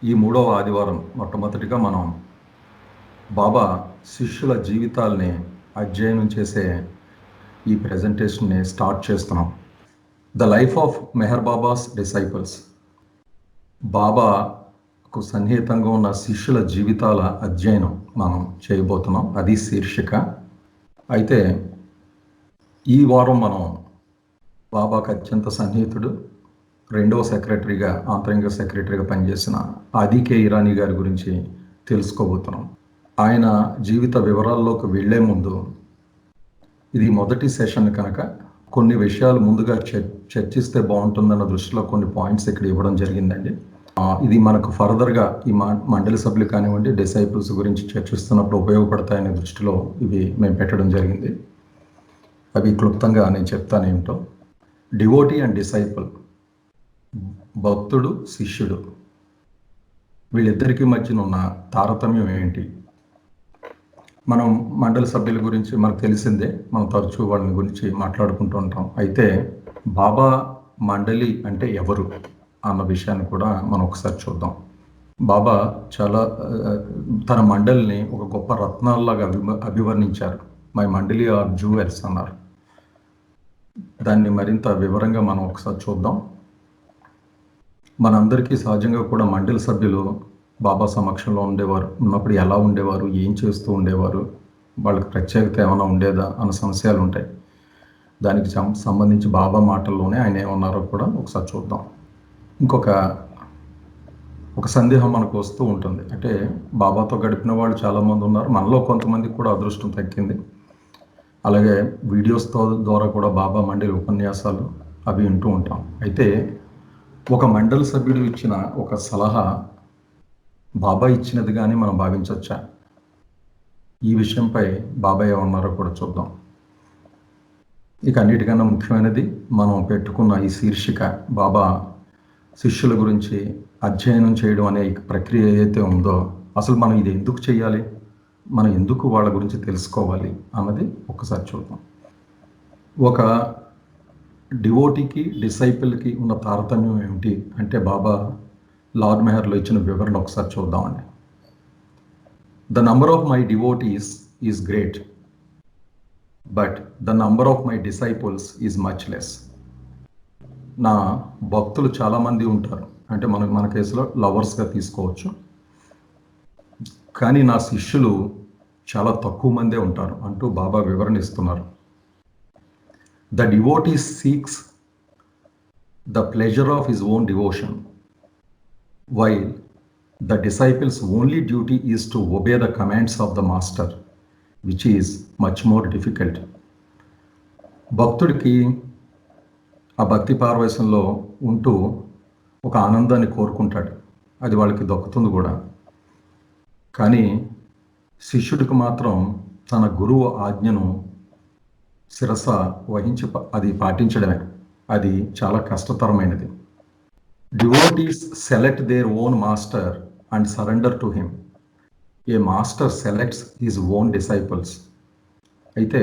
ఈ మూడవ ఆదివారం మొట్టమొదటిగా మనం బాబా శిష్యుల జీవితాల్ని అధ్యయనం చేసే ఈ ప్రెజెంటేషన్ని స్టార్ట్ చేస్తున్నాం. The life of Meher Baba's disciples. బాబాకు సన్నిహితంగా ఉన్న శిష్యుల జీవితాల అధ్యయనం మనం చేయబోతున్నాం. అది శీర్షిక. అయితే ఈ వారం మనం బాబాకు అత్యంత సన్నిహితుడు, రెండవ సెక్రటరీగా, ఆంతరంగ సెక్రటరీగా పనిచేసిన ఆదికే ఇరానీ గారి గురించి తెలుసుకోబోతున్నాం. ఆయన జీవిత వివరాల్లోకి వెళ్లే ముందు, ఇది మొదటి సెషన్ కనుక కొన్ని విషయాలు ముందుగా చర్చిస్తే బాగుంటుందన్న దృష్టిలో కొన్ని పాయింట్స్ ఇక్కడ ఇవ్వడం జరిగిందండి. ఇది మనకు ఫర్దర్గా ఈ మండలి సభ్యులు కానివ్వండి, డిసైపుల్స్ గురించి చర్చిస్తున్నప్పుడు ఉపయోగపడతాయనే దృష్టిలో ఇవి మేము పెట్టడం జరిగింది. అవి క్లుప్తంగా నేను చెప్తాను ఏమిటో. డివోటీ అండ్ డిసైపుల్, భక్తుడు శిష్యుడు, వీళ్ళిద్దరికీ మధ్యన ఉన్న తారతమ్యం ఏంటి? మనం మండలి సభ్యుల గురించి మనకు తెలిసిందే, మనం తరచూ వాళ్ళని గురించి మాట్లాడుకుంటూ ఉంటాం. అయితే బాబా మండలి అంటే ఎవరు అన్న విషయాన్ని కూడా మనం ఒకసారి చూద్దాం. బాబా చాలా తన మండలిని ఒక గొప్ప రత్నాల్లాగా అభివర్ణించారు. మై మండలి ఆర్ జ్యువెల్స్ అన్నారు. దాన్ని మరింత వివరంగా మనం ఒకసారి చూద్దాం. మనందరికీ సహజంగా కూడా మండలి సభ్యులు బాబా సమక్షంలో ఉన్నప్పుడు ఎలా ఉండేవారు, ఏం చేస్తూ ఉండేవారు, వాళ్ళకి ప్రత్యేకత ఏమైనా ఉండేదా అన్న సమస్యలు ఉంటాయి. దానికి సంబంధించి బాబా మాటల్లోనే ఆయన ఏమన్నారో కూడా ఒకసారి చూద్దాం. ఒక సందేహం మనకు వస్తూ ఉంటుంది. అంటే బాబాతో గడిపిన వాళ్ళు చాలామంది ఉన్నారు, మనలో కొంతమందికి కూడా అదృష్టం తగ్గింది. అలాగే వీడియోస్ ద్వారా కూడా బాబా మండలి ఉపన్యాసాలు అవి వింటూ ఉంటాం. అయితే ఒక మండలి సభ్యుడు ఇచ్చిన ఒక సలహా బాబా ఇచ్చినది కానీ మనం భావించవచ్చా? ఈ విషయంపై బాబా ఏమన్నారో కూడా చూద్దాం. ఇక అన్నిటికన్నా ముఖ్యమైనది మనం పెట్టుకున్న ఈ శీర్షిక, బాబా శిష్యుల గురించి అధ్యయనం చేయడం అనే ప్రక్రియ ఏదైతే ఉందో, అసలు మనం ఇది ఎందుకు చేయాలి, మనం ఎందుకు వాళ్ళ గురించి తెలుసుకోవాలి అన్నది ఒక్కసారి చూద్దాం. ఒక డివోటీకి డిసైపుల్కి ఉన్న తారతమ్యం ఏమిటి అంటే, బాబా లార్డ్ మెహర్లో ఇచ్చిన వివరణ ఒకసారి చూద్దామండి. The number of my devotees is great, but the number of my disciples is much less. నా భక్తులు చాలామంది ఉంటారు, అంటే మన కేసులో లవర్స్గా తీసుకోవచ్చు, కానీ నా శిష్యులు చాలా తక్కువ మందే ఉంటారు అంటూ బాబా వివరణ ఇస్తున్నారు. The devotee seeks the pleasure of his own devotion, while the disciples' only duty is to obey the commands of the master, which is much more difficult. భక్తుడికి ఆ భక్తి పారవశ్యంలో ఉంటూ ఒక ఆనందాన్ని కోరుకుంటాడు, అది వాళ్ళకి దక్కుతుంది కూడా. కానీ శిష్యుడికి మాత్రం తన గురువు ఆజ్ఞను శిరస వహించి అది పాటించడమే, అది చాలా కష్టతరమైనది. Devotees select their own master and surrender to him. A master selects his own disciples. అయితే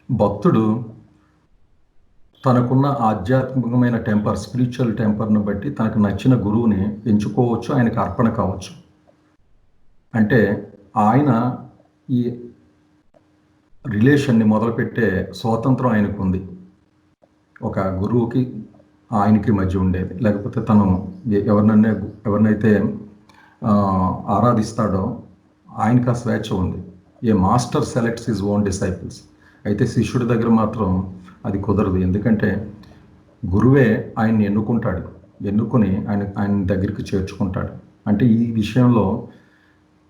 భక్తుడు తనకున్న ఆధ్యాత్మికమైన టెంపర్, స్పిరిచువల్ టెంపర్ను బట్టి తనకు నచ్చిన గురువుని ఎంచుకోవచ్చు, ఆయనకు అర్పణ కావచ్చు. అంటే ఆయన ఈ రిలేషన్ని మొదలుపెట్టే స్వాతంత్రం ఆయనకు ఉంది. ఒక గురువుకి ఆయనకి మధ్య ఉండేది, లేకపోతే తను ఎవరినైతే ఆరాధిస్తాడో ఆయనకి ఆ స్వేచ్ఛ ఉంది. A master selects his own disciples. అయితే శిష్యుడి దగ్గర మాత్రం అది కుదరదు, ఎందుకంటే గురువే ఆయన్ని ఎన్నుకుని ఆయన దగ్గరికి చేర్చుకుంటాడు. అంటే ఈ విషయంలో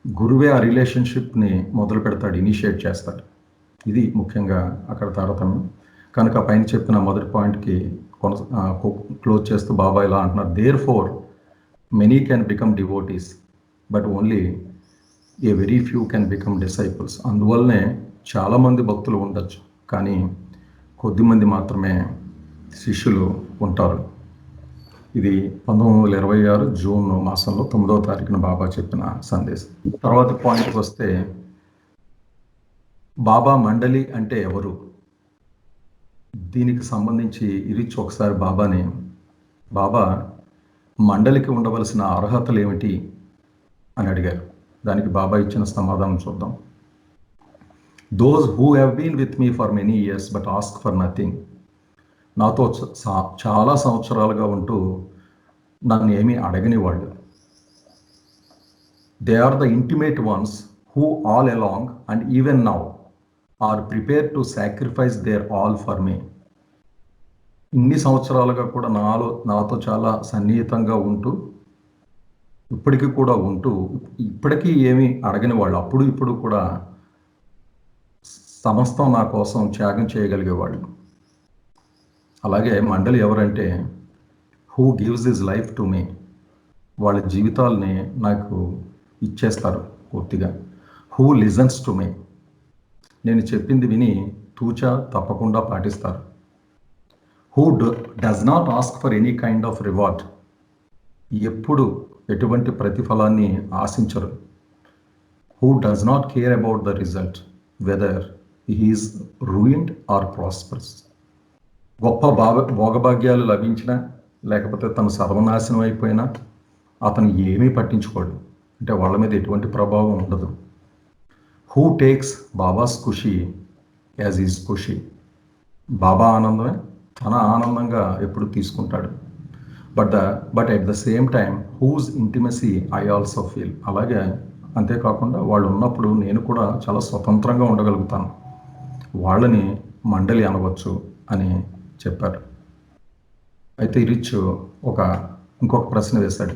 గురువే ఆ రిలేషన్షిప్ని మొదలు పెడతాడు, ఇనిషియేట్ చేస్తాడు. ఇది ముఖ్యంగా అక్కడ తారతమ్యం. కనుక పైన చెప్పిన మొదటి పాయింట్కి క్లోజ్ చేస్తూ బాబా ఇలా అంటున్నారు, there for many can become devotees, but only a very few can become disciples. అందువల్లనే చాలామంది భక్తులు ఉండొచ్చు, కానీ కొద్దిమంది మాత్రమే శిష్యులు ఉంటారు. ఇది 1926 జూన్ మాసంలో 9వ తారీఖున బాబా చెప్పిన సందేశం. తర్వాత పాయింట్కి వస్తే, బాబా మండలి అంటే ఎవరు? దీనికి సంబంధించి ఇరిచి ఒకసారి బాబా మండలికి ఉండవలసిన అర్హతలు ఏమిటి అని అడిగారు. దానికి బాబా ఇచ్చిన సమాధానం చూద్దాం. Those who have been with me for many years but ask for nothing. నాతో చాలా సంవత్సరాలుగా ఉంటూ నన్ను ఏమీ అడగని వాళ్ళు. They are the intimate ones who all along and even now are prepare to sacrifice their all for me. ఇన్ని సంవత్సరాలుగా కూడా నాతో చాలా సన్నిహితంగా ఉంటూ ఇప్పటికీ కూడా ఉంటూ ఇప్పటికీ ఏమీ అడగని వాళ్ళు, అప్పుడు ఇప్పుడు కూడా సమస్తం నా కోసం త్యాగం చేయగలిగేవాళ్ళు. అలాగే మండలి ఎవరంటే who gives his life to me. వాళ్ళ జీవితాలని నాకు ఇచ్చేస్తారు పూర్తిగా. Who listens to me. నేను చెప్పింది విని తూచా తప్పకుండా పాటిస్తారు. Who does not ask for any kind of reward. ఎప్పుడు ఎటువంటి ప్రతిఫలాన్ని ఆశించరు. Who does not care about the result whether he is ruined or prosperous. గొప్ప భోగభాగ్యాలు లభించినా లేకపోతే తను సర్వనాశనం అయిపోయినా అతను ఏమీ పట్టించుకోడు. అంటే వాళ్ళ మీద ఎటువంటి ప్రభావం ఉండదు. హూ టేక్స్ బాబాస్ ఖుషి యాజ్ ఈజ్ ఖుషి. బాబా ఆనందమే తన ఆనందంగా ఎప్పుడు తీసుకుంటాడు. But at the same time whose intimacy I also feel. అలాగే అంతేకాకుండా వాళ్ళు ఉన్నప్పుడు నేను కూడా చాలా స్వతంత్రంగా ఉండగలుగుతాను. వాళ్ళని మండలి అనవచ్చు అని చెప్పారు. అయితే రిచ్ ఇంకొక ప్రశ్న వేశాడు.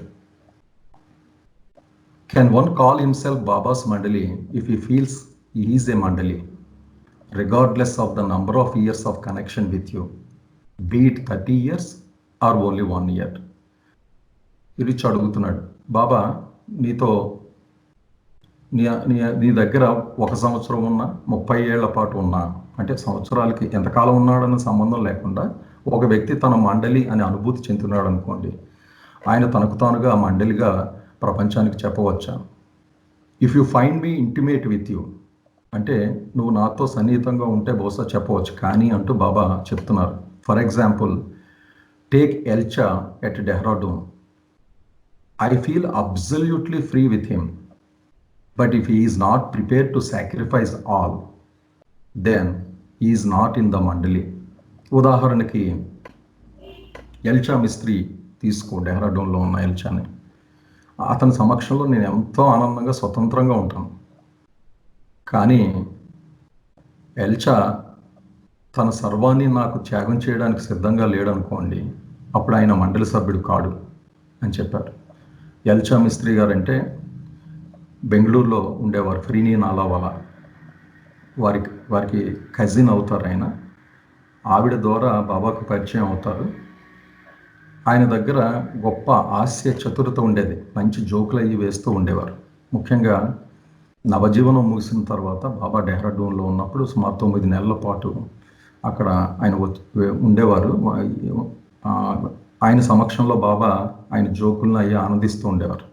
Can one call himself Baba's mandali if he feels he is a mandali regardless of the number of years of connection with you, be it 30 years or only 1 year? Rich అడుగుతున్నాడు, బాబా నీతో నీ దగ్గర 1 సంవత్సరం ఉన్నా 30 ఏళ్ల పాటు ఉన్నా, అంటే సంవత్సరాలకి ఎంతకాలం ఉన్నాడన్న సంబంధం లేకుండా ఒక వ్యక్తి తన మండలి అని అనుభూతి చెందుతున్నాడు అనుకోండి, ఆయన తనకు తానుగా మండలిగా ప్రపంచానికి చెప్పవచ్చా? If you find me intimate with you, అంటే నువ్వు నాతో సన్నిహితంగా ఉంటే బహుశా చెప్పవచ్చు, కానీ అంటూ బాబా చెప్తున్నారు. For example, take Elcha at Dehradun. I feel absolutely free with him. But if he is not prepared to sacrifice all, then he is not in the mandali. ఉదాహరణకి ఎల్చా మిస్త్రీ తీసుకో, డెహ్రాడూన్లో ఉన్న ఎల్చాని. అతని సమక్షంలో నేను ఎంతో ఆనందంగా స్వతంత్రంగా ఉంటాను. కానీ ఎల్చా తన సర్వాన్ని నాకు త్యాగం చేయడానికి సిద్ధంగా లేడనుకోండి, అప్పుడు ఆయన మండలి సభ్యుడు కాడు అని చెప్పారు. ఎల్చా మిస్త్రీ గారు అంటే బెంగళూరులో ఉండేవారు, ఫ్రీనీ నాలావాలా. వారికి కజిన్ అవుతారు ఆయన. ఆవిడ ద్వారా బాబాకు పరిచయం అవుతారు. ఆయన దగ్గర గొప్ప హాస్య చతురత ఉండేది, మంచి జోకులు అయ్యి వేస్తూ ఉండేవారు. ముఖ్యంగా నవజీవనం ముగిసిన తర్వాత బాబా డెహ్రాడూన్లో ఉన్నప్పుడు సుమారు 9 నెలల పాటు అక్కడ ఆయన ఉండేవారు. ఆయన సమక్షంలో బాబా ఆయన జోకులను అయ్యి ఆనందిస్తూ ఉండేవారు.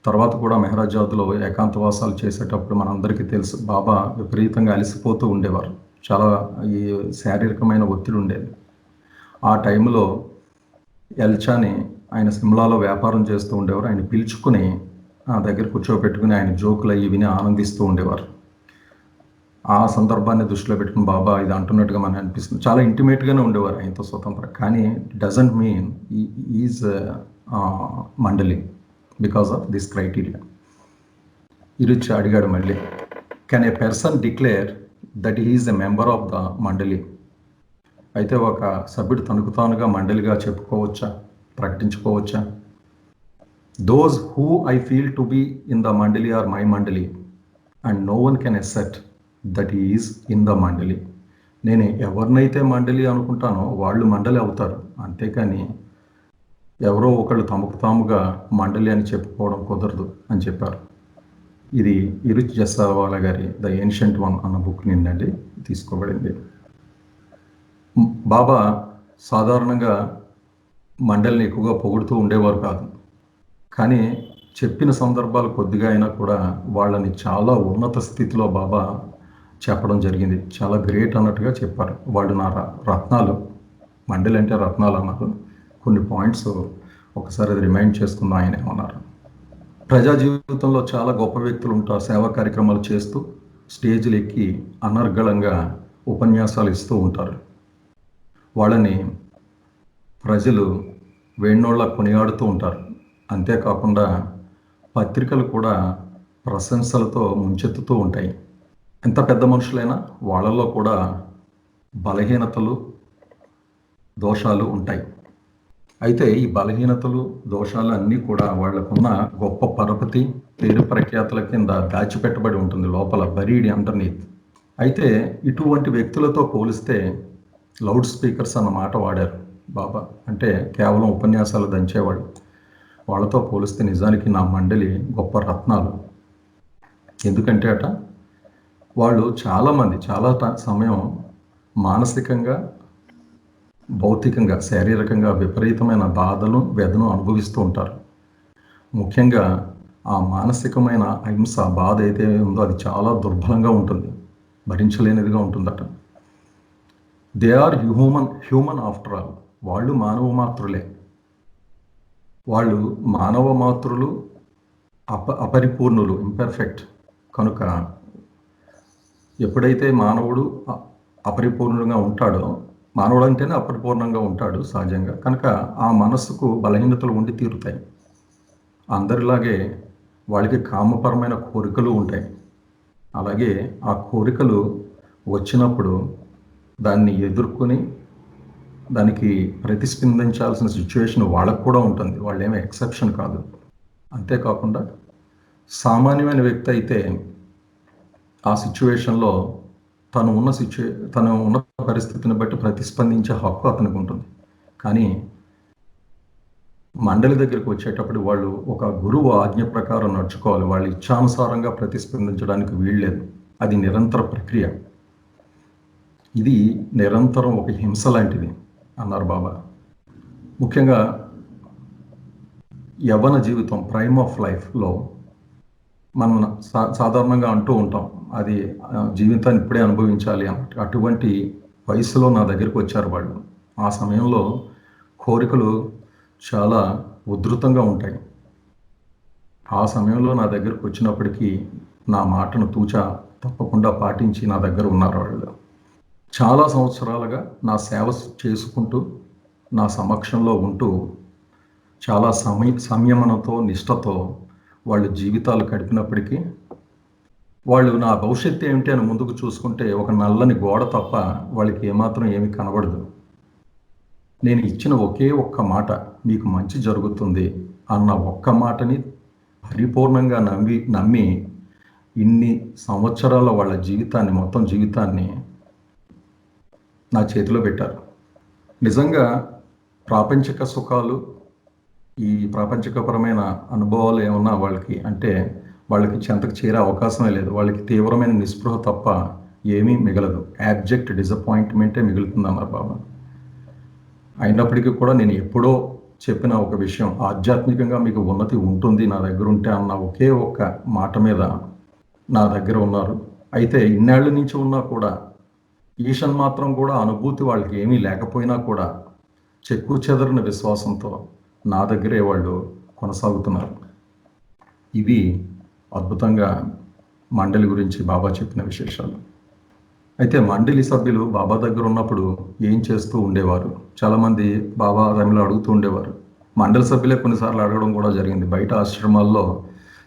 తర్వాత కూడా మెహరాజాద్లో ఏకాంతవాసాలు చేసేటప్పుడు మనందరికీ తెలుసు, బాబా విపరీతంగా అలసిపోతూ ఉండేవారు. చాలా ఈ శారీరకమైన ఒత్తిడి ఉండేది. ఆ టైంలో ఎల్చాని ఆయన సిమ్లాలో వ్యాపారం చేస్తూ ఉండేవారు. ఆయన పిలుచుకుని ఆ దగ్గర కూర్చోబెట్టుకుని ఆయన జోకులు అయ్యి విని ఆనందిస్తూ ఉండేవారు. ఆ సందర్భాన్ని దృష్టిలో పెట్టుకుని బాబా ఇది అంటున్నట్టుగా మనకు అనిపిస్తుంది. చాలా ఇంటిమేట్గానే ఉండేవారు ఆయనతో స్వతంత్రం. కానీ doesn't mean is mandali because of this criteria. Eruch అడిగాడు మళ్ళీ, can a person declare that is a member of the mandali? అయితే ఒక సభ్యుడు తనకు తానుగా మండలిగా చెప్పుకోవచ్చా, ప్రకటించుకోవచ్చా? Those who I feel to be in the mandali are my mandali and no one can assert that is in the mandali. నేను ఎవరినైతే మండలి అనుకుంటానో వాళ్ళు మండలి అవుతారు, అంతేకాని ఎవరో ఒకళ్ళు తమకు తాముగా మండలి అని చెప్పుకోవడం కుదరదు అని చెప్పారు. ఇది ఇరుచి జస్సావాలా గారి ద ఏన్షియంట్ వన్ అన్న బుక్ నిందండి తీసుకోబడింది. బాబా సాధారణంగా మండలిని ఎక్కువగా పొగుడుతూ ఉండేవారు కాదు, కానీ చెప్పిన సందర్భాలు కొద్దిగా అయినా కూడా వాళ్ళని చాలా ఉన్నత స్థితిలో బాబా చెప్పడం జరిగింది. చాలా గ్రేట్ అన్నట్టుగా చెప్పారు. వాళ్ళు నా రత్నాలు, మండలి అంటే రత్నాలు అన్నారు. కొన్ని పాయింట్స్ ఒకసారి అది రిమైండ్ చేసుకుందాం ఆయన ఏమన్నారు. ప్రజా జీవితంలో చాలా గొప్ప వ్యక్తులు ఉంటారు, సేవా కార్యక్రమాలు చేస్తూ స్టేజ్లు ఎక్కి అనర్గళంగా ఉపన్యాసాలు ఇస్తూ ఉంటారు. వాళ్ళని ప్రజలు వేణోళ్ళ కొనియాడుతూ ఉంటారు. అంతేకాకుండా పత్రికలు కూడా ప్రశంసలతో ముంచెత్తుతూ ఉంటాయి. ఎంత పెద్ద మనుషులైనా వాళ్ళల్లో కూడా బలహీనతలు, దోషాలు ఉంటాయి. అయితే ఈ బలహీనతలు, దోషాలు అన్నీ కూడా వాళ్ళకున్న గొప్ప పరపతి, పేరు ప్రఖ్యాతుల కింద దాచిపెట్టబడి ఉంటుంది లోపల, బరీడ్ అండర్నీత్. అయితే ఇటువంటి వ్యక్తులతో పోలిస్తే లౌడ్ స్పీకర్స్ అన్న మాట వాడారు బాబా. అంటే కేవలం ఉపన్యాసాలు దంచేవాడు. వాళ్ళతో పోలిస్తే నిజానికి నా మండలి గొప్ప రత్నాలు. ఎందుకంటే వాళ్ళు చాలామంది చాలా సమయం మానసికంగా, భౌతికంగా, శారీరకంగా విపరీతమైన బాధను, వ్యధను అనుభవిస్తూ ఉంటారు. ముఖ్యంగా ఆ మానసికమైన హింస, బాధ అయితే ఉందో అది చాలా దుర్బలంగా ఉంటుంది, భరించలేనిదిగా ఉంటుందట. They are human after all. వాళ్ళు మానవ మాతృలే. వాళ్ళు మానవ మాతృలు, అపరిపూర్ణులు, ఇంపర్ఫెక్ట్. కనుక ఎప్పుడైతే మానవుడు అపరిపూర్ణంగా ఉంటాడో, మానవుడు అంటేనే అపరిపూర్ణంగా ఉంటాడు సహజంగా, కనుక ఆ మనస్సుకు బలహీనతలు ఉండి తీరుతాయి. అందరిలాగే వాళ్ళకి కామపరమైన కోరికలు ఉంటాయి. అలాగే ఆ కోరికలు వచ్చినప్పుడు దాన్ని ఎదుర్కొని దానికి ప్రతిస్పందించాల్సిన సిచ్యువేషన్ వాళ్ళకు కూడా ఉంటుంది. వాళ్ళు ఏమీ ఎక్సెప్షన్ కాదు. అంతేకాకుండా సామాన్యమైన వ్యక్తి అయితే ఆ సిచ్యువేషన్లో తను ఉన్న పరిస్థితిని బట్టి ప్రతిస్పందించే హక్కు అతనికి ఉంటుంది. కానీ మండలి దగ్గరికి వచ్చేటప్పుడు వాళ్ళు ఒక గురువు ఆజ్ఞ ప్రకారం నడుచుకోవాలి. వాళ్ళు ఇచ్ఛానుసారంగా ప్రతిస్పందించడానికి వీల్లేదు. అది నిరంతర ప్రక్రియ. ఇది నిరంతరం ఒక హింస లాంటిది అన్నారు బాబా. ముఖ్యంగా యవ్వన జీవితం, ప్రైమ్ ఆఫ్ లైఫ్లో మనం సాధారణంగా అంటూ ఉంటాం, అది జీవితాన్ని ఇప్పుడే అనుభవించాలి అన్నట్టు. అటువంటి వయసులో నా దగ్గరికి వచ్చారు వాళ్ళు. ఆ సమయంలో కోరికలు చాలా ఉధృతంగా ఉంటాయి. ఆ సమయంలో నా దగ్గరకు వచ్చినప్పటికీ నా మాటను తూచా తప్పకుండా పాటించి నా దగ్గర ఉన్నారు వాళ్ళు. చాలా సంవత్సరాలుగా నా సేవ చేసుకుంటూ నా సమక్షంలో ఉంటూ చాలా సంయమనంతో, నిష్టతో వాళ్ళు జీవితాలు గడిపినప్పటికీ వాళ్ళు నా భవిష్యత్తు ఏమిటి అని ముందుకు చూసుకుంటే ఒక నల్లని గోడ తప్ప వాళ్ళకి ఏమాత్రం ఏమీ కనబడదు. నేను ఇచ్చిన ఒకే ఒక్క మాట, మీకు మంచి జరుగుతుంది అన్న ఒక్క మాటని పరిపూర్ణంగా నమ్మి ఇన్ని సంవత్సరాల వాళ్ళ జీవితాన్ని, మొత్తం జీవితాన్ని నా చేతిలో పెట్టారు. నిజంగా ప్రాపంచిక సుఖాలు, ఈ ప్రాపంచికపరమైన అనుభవాలు ఏమన్నా వాళ్ళకి అంటే వాళ్ళకి చెంతకు చేరే అవకాశమే లేదు. వాళ్ళకి తీవ్రమైన నిస్పృహ తప్ప ఏమీ మిగలదు. యాబ్జెక్ట్ డిసప్పాయింట్మెంటే మిగులుతుందన్నారు బాబా. అయినప్పటికీ కూడా నేను ఎప్పుడో చెప్పిన ఒక విషయం, ఆధ్యాత్మికంగా మీకు ఉన్నతి ఉంటుంది నా దగ్గర ఉంటే అన్న ఒకే ఒక్క మాట మీద నా దగ్గర ఉన్నారు. అయితే ఇన్నేళ్ల నుంచి ఉన్నా కూడా ఈషన్ మాత్రం కూడా అనుభూతి వాళ్ళకి ఏమీ లేకపోయినా కూడా చెక్కు చెదరని విశ్వాసంతో నా దగ్గరే వాళ్ళు కొనసాగుతున్నారు. ఇవి అద్భుతంగా మండలి గురించి బాబా చెప్పిన విశేషాలు. అయితే మండలి సభ్యులు బాబా దగ్గర ఉన్నప్పుడు ఏం చేస్తూ ఉండేవారు, చాలామంది బాబా టైంలో అడుగుతూ ఉండేవారు. మండలి సభ్యులే కొన్నిసార్లు అడగడం కూడా జరిగింది. బయట ఆశ్రమాల్లో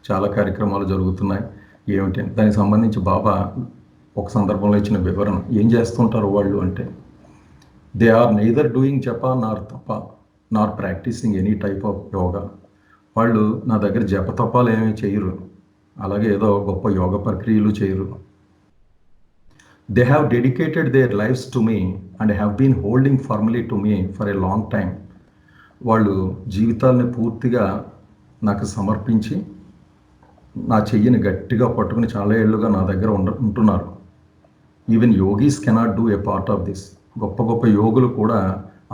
చాలా కార్యక్రమాలు జరుగుతున్నాయి ఏమిటి, దానికి సంబంధించి బాబా ఒక సందర్భంలో ఇచ్చిన వివరణ, ఏం చేస్తుంటారు వాళ్ళు అంటే, they are neither doing japa nor practising any type of yoga. వాళ్ళు నా దగ్గర జపతపాలు ఏమీ చేయరు, అలాగే ఏదో గొప్ప యోగ ప్రక్రియలు చేయరు. They have dedicated their lives to me and have been holding firmly to me for a long time. వాళ్ళు జీవితాలని పూర్తిగా నాకు సమర్పించి నా చెయ్యిని గట్టిగా పట్టుకుని చాలా ఏళ్ళుగా నా దగ్గర ఉంటున్నారు. Even yogis cannot do a part of this. గొప్ప గొప్ప యోగులు కూడా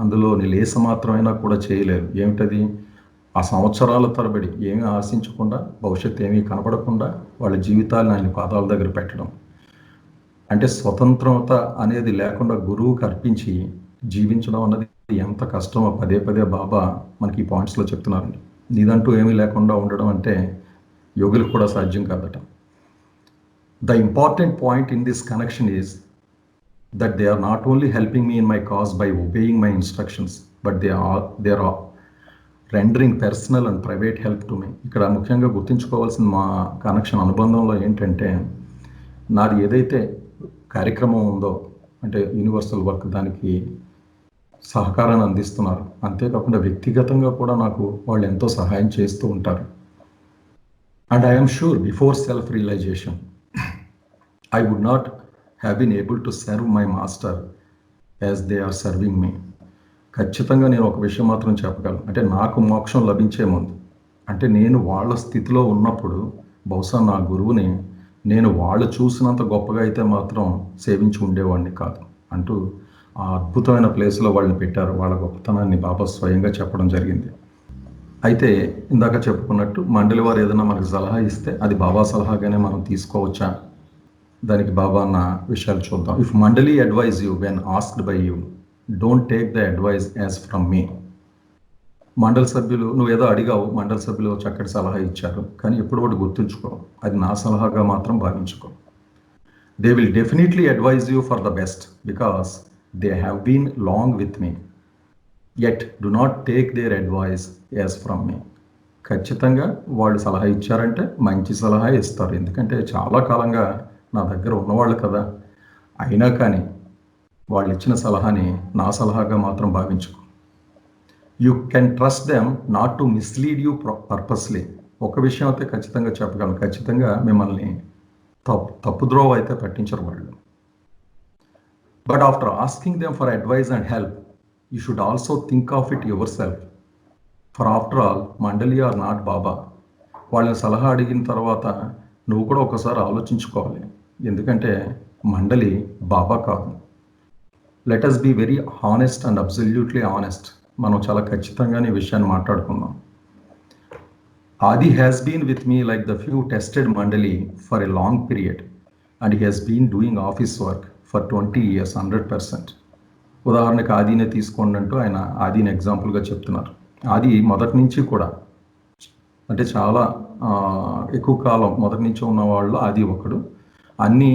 అందులో లేస మాత్రమైనా కూడా చేయలేరు. ఏమిటది? ఆ సంవత్సరాల తరబడి ఏమీ ఆశించకుండా, భవిష్యత్తు ఏమీ కనపడకుండా వాళ్ళ జీవితాలను ఆయన పాదాల దగ్గర పెట్టడం అంటే స్వతంత్రత అనేది లేకుండా గురువుకి అర్పించి జీవించడం అన్నది ఎంత కష్టమో పదే పదే బాబా మనకి ఈ పాయింట్స్లో చెప్తున్నారండి. నీదంటూ ఏమీ లేకుండా ఉండడం అంటే యోగులకు కూడా సాధ్యం కాదట. The important point in this connection is that they are not only helping me in my cause by obeying my instructions, but they are rendering personal and private help to me. ఇక్కడ ముఖ్యంగా గుర్తుంచుకోవాల్సిన మా connection అనుబంధంలో ఏంటంటే, నాది ఏదైతే కార్యక్రమం ఉందో అంటే యూనివర్సల్ వర్క్, దానికి సహకారాన్ని అందిస్తున్నారు. అంతేకాకుండా వ్యక్తిగతంగా కూడా నాకు వాళ్ళు ఎంతో సహాయం చేస్తూ ఉంటారు. And I'm sure before self realization I would not have been able to serve my master as they are serving me. ఖచ్చితంగా నేను ఒక విషయం మాత్రం చెప్పగలను, అంటే నాకు మోక్షం లభించే ముందు, అంటే నేను వాళ్ళ స్థితిలో ఉన్నప్పుడు బహుశా నా గురువుని నేను వాళ్ళు చూసినంత గొప్పగా అయితే మాత్రం సేవించి ఉండేవాడిని కాదు అంటూ ఆ అద్భుతమైన ప్లేస్లో వాళ్ళని పెట్టారు. వాళ్ళ గొప్పతనాన్ని బాబా స్వయంగా చెప్పడం జరిగింది. అయితే ఇందాక చెప్పుకున్నట్టు మండలి వారు ఏదైనా మనకు సలహా ఇస్తే అది బాబా సలహాగానే మనం తీసుకోవచ్చా, దానికి బాబా అన్న విషయాలు చూద్దాం. If mandali advise you when asked by you, don't take the advice as from me. Mandali సభ్యులు, నువ్వు ఏదో అడిగావు, మండలి సభ్యులు చక్కటి సలహా ఇచ్చారు, కానీ ఎప్పుడు ఒకటి గుర్తుంచుకో, అది నా సలహాగా మాత్రం భావించుకో. They will definitely advise you for the best because they have been long with me, yet do not take their advise as from me. ఖచ్చితంగా వాళ్ళు సలహా ఇచ్చారంటే మంచి సలహా ఇస్తారు, ఎందుకంటే చాలా కాలంగా నా దగ్గర ఉన్నవాళ్ళు కదా. అయినా కానీ వాళ్ళు ఇచ్చిన సలహాని నా సలహాగా మాత్రం భావించుకో. You can trust them not to mislead you purposely. ఒక విషయం అయితే ఖచ్చితంగా చెప్పగలను, ఖచ్చితంగా మిమ్మల్ని తప్పుద్రోవ అయితే పట్టించరు వాళ్ళు. But after asking them for advice and help, you should also think of it yourself. For after all mandali are not Baba. వాళ్ళని సలహా అడిగిన తర్వాత నువ్వు కూడా ఒకసారి ఆలోచించుకోవాలి, ఎందుకంటే మండలి బాబా కాదు. Let us be very honest and absolutely honest. మనం చాలా ఖచ్చితంగానే ఈ విషయాన్ని మాట్లాడుకుందాం. Adi has been with me like the few tested mandali for a long period and he has been doing office work for 20 years 100%. ఉదాహరణకు ఆదినే తీసుకోండి అంటూ ఆయన ఆదిని ఎగ్జాంపుల్గా చెప్తున్నారు. ఆది మొదటి నుంచి కూడా, అంటే చాలా ఎక్కువ కాలం మొదటి నుంచి ఉన్న వాళ్ళు ఆది ఒకడు. అన్ని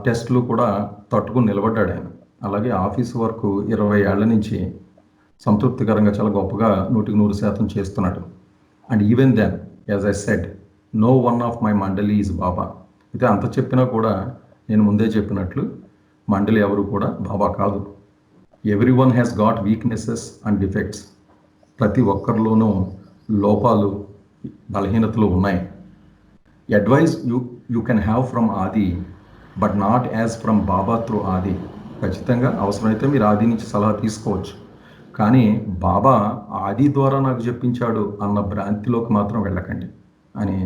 టెస్టులు కూడా తట్టుకుని నిలబడ్డాడు ఆయన. అలాగే ఆఫీస్ వర్క్ 20 ఏళ్ల నుంచి సంతృప్తికరంగా చాలా గొప్పగా 100% చేస్తున్నాడు. And even then, as I said, no one of my mandali is Baba. అయితే అంత చెప్పినా కూడా నేను ముందే చెప్పినట్లు మండలి ఎవరు కూడా బాబా కాదు. Everyone has got weaknesses and defects. ప్రతి ఒక్కరిలోనూ లోపాలు, బలహీనతలు ఉన్నాయి. Advise you can have from Adi, but not as from Baba through Adi. ఖచ్చితంగా అవసరమైతే మీరు ఆది నుంచి సలహా తీసుకోవచ్చు, కానీ బాబా ఆది ద్వారా నాకు చెప్పించాడు అన్న భ్రాంతిలోకి మాత్రం వెళ్ళకండి అని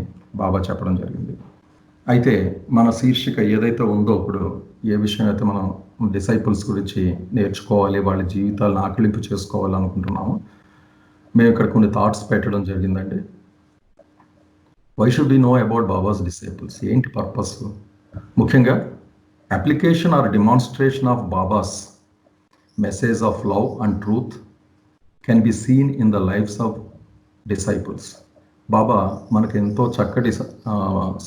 బాబా చెప్పడం జరిగింది. అయితే మన శీర్షిక ఏదైతే ఉందో, ఇప్పుడు ఏ విషయం అయితే మనం డిసైపుల్స్ గురించి నేర్చుకోవాలి, వాళ్ళ జీవితాలను ఆకలింపు చేసుకోవాలనుకుంటున్నాము, మేము ఇక్కడ కొన్ని థాట్స్ పెట్టడం జరిగిందండి. Why should we know about Baba's disciples? ఏంటి పర్పస్? ముఖ్యంగా application or demonstration of Baba's message of love and truth can be seen in the lives of disciples. Baba మనకు ఎంతో చక్కటి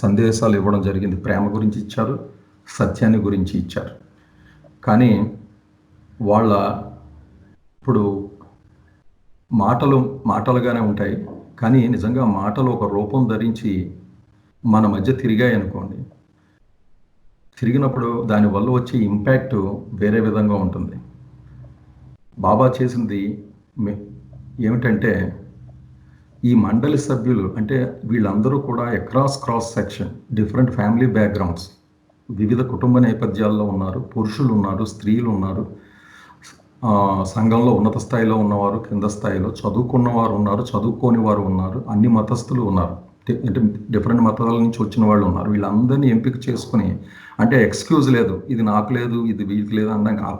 సందేశాలు ఇవ్వడం జరిగింది. ప్రేమ గురించి ఇచ్చారు, సత్యాన్ని గురించి ఇచ్చారు. కానీ వాళ్ళ ఇప్పుడు మాటలుగానే ఉంటాయి, కానీ నిజంగా మాటలు ఒక రూపం ధరించి మన మధ్య తిరిగాయి అనుకోండి, తిరిగినప్పుడు దానివల్ల వచ్చే ఇంపాక్ట్ వేరే విధంగా ఉంటుంది. బాబా చేసింది ఏమిటంటే, ఈ మండలి సభ్యులు అంటే వీళ్ళందరూ కూడా cross section, different family backgrounds, వివిధ కుటుంబ నేపథ్యాల్లో ఉన్నారు. పురుషులు ఉన్నారు, స్త్రీలు ఉన్నారు, సంఘంలో ఉన్నత స్థాయిలో ఉన్నవారు, కింద స్థాయిలో చదువుకున్నవారు ఉన్నారు, చదువుకోని వారు ఉన్నారు, అన్ని మతస్థులు ఉన్నారు, అంటే డిఫరెంట్ మతాల నుంచి వచ్చిన వాళ్ళు ఉన్నారు. వీళ్ళందరినీ ఎంపిక చేసుకుని, అంటే ఎక్స్క్యూజ్ లేదు, ఇది నాకు లేదు, ఇది వీళ్ళకి లేదు అన్నాక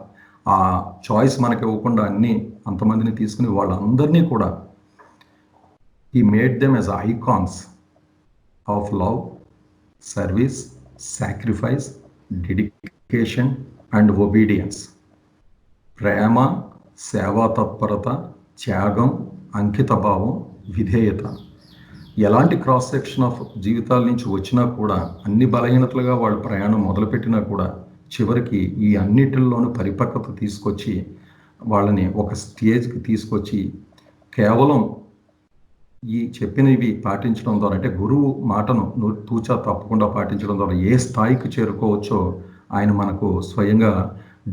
ఆ చాయిస్ మనకి ఇవ్వకుండా అన్నీ అంతమందిని తీసుకుని వాళ్ళందరినీ కూడా he made them as icons of love, service, sacrifice, dedication and obedience. ప్రేమ, సేవా తత్పరత, త్యాగం, అంకితభావం, విధేయత. ఎలాంటి క్రాస్ సెక్షన్ ఆఫ్ జీవితాల నుంచి వచ్చినా కూడా, అన్ని బలహీనతలుగా వాళ్ళు ప్రయాణం మొదలుపెట్టినా కూడా చివరికి ఈ అన్నిటిల్లోనూ పరిపక్వత తీసుకొచ్చి వాళ్ళని ఒక స్టేజ్కి తీసుకొచ్చి కేవలం ఈ చెప్పినవి పాటించడం ద్వారా, అంటే గురువు మాటను తూచా తప్పకుండా పాటించడం ద్వారా ఏ స్థాయికి చేరుకోవచ్చో ఆయన మనకు స్వయంగా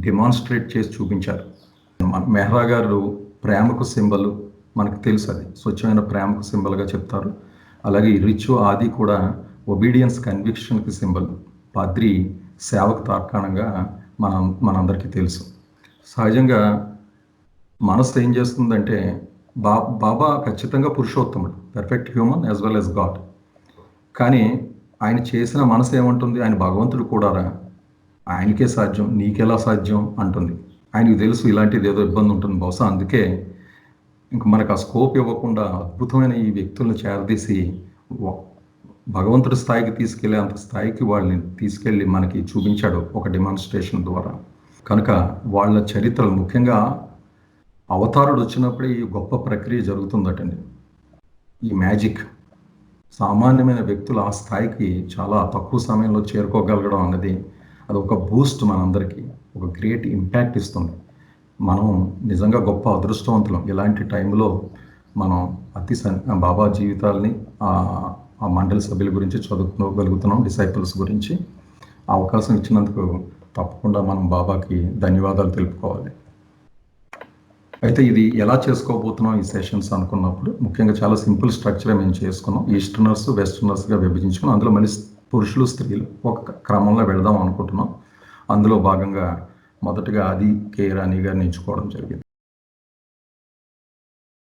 డెమాన్స్ట్రేట్ చేసి చూపించారు. మెహ్రా గారు ప్రేమకు సింబల్ మనకు తెలుసు, అది స్వచ్ఛమైన ప్రేమకు సింబల్గా చెప్తారు. అలాగే రిచు ఆది కూడా ఒబీడియన్స్ కన్విక్షన్కి సింబల్. పాద్రి సేవకు తార్కాణంగా మనందరికీ తెలుసు. సహజంగా మనసు ఏం చేస్తుందంటే, బాబా ఖచ్చితంగా పురుషోత్తముడు, perfect human as well as God. కానీ ఆయన చేసిన మనసు ఏమంటుంది? ఆయన భగవంతుడు కూడారా, ఆయనకే సాధ్యం, నీకెలా సాధ్యం అంటుంది. ఆయనకు తెలుసు ఇలాంటిది ఏదో ఇబ్బంది ఉంటుంది బహుశా, అందుకే ఇంక మనకు ఆ స్కోప్ ఇవ్వకుండా అద్భుతమైన ఈ వ్యక్తులను చేరదీసి భగవంతుడి స్థాయికి తీసుకెళ్ళే అంత స్థాయికి వాళ్ళని తీసుకెళ్ళి మనకి చూపించాడు ఒక డెమాన్స్ట్రేషన్ ద్వారా. కనుక వాళ్ళ చరిత్రలు, ముఖ్యంగా అవతారుడు వచ్చినప్పుడే ఈ గొప్ప ప్రక్రియ జరుగుతుందటండి. ఈ మ్యాజిక్, సామాన్యమైన వ్యక్తులు ఆ స్థాయికి చాలా తక్కువ సమయంలో చేరుకోగలగడం అన్నది అది ఒక బూస్ట్ మనందరికీ, ఒక గ్రేట్ ఇంపాక్ట్ ఇస్తుంది. మనం నిజంగా గొప్ప అదృష్టవంతులం. ఇలాంటి టైంలో మనం బాబా జీవితాలని, ఆ మండలి సభ్యుల గురించి చదువుకోగలుగుతున్నాం, డిసైపుల్స్ గురించి. ఆ అవకాశం ఇచ్చినందుకు తప్పకుండా మనం బాబాకి ధన్యవాదాలు తెలుపుకోవాలి. అయితే ఇది ఎలా చేసుకోబోతున్నాం ఈ సెషన్స్ అనుకున్నప్పుడు, ముఖ్యంగా చాలా సింపుల్ స్ట్రక్చరే మేము చేసుకున్నాం. ఈస్టర్నర్స్, వెస్టర్నర్స్గా విభజించుకున్నాం. అందులో మళ్ళీ పురుషులు, స్త్రీలు ఒక క్రమంలో వెళదాం అనుకుంటున్నాం. అందులో భాగంగా మొదటగా ఆది కే రాణి గారిని ఎంచుకోవడం జరిగింది.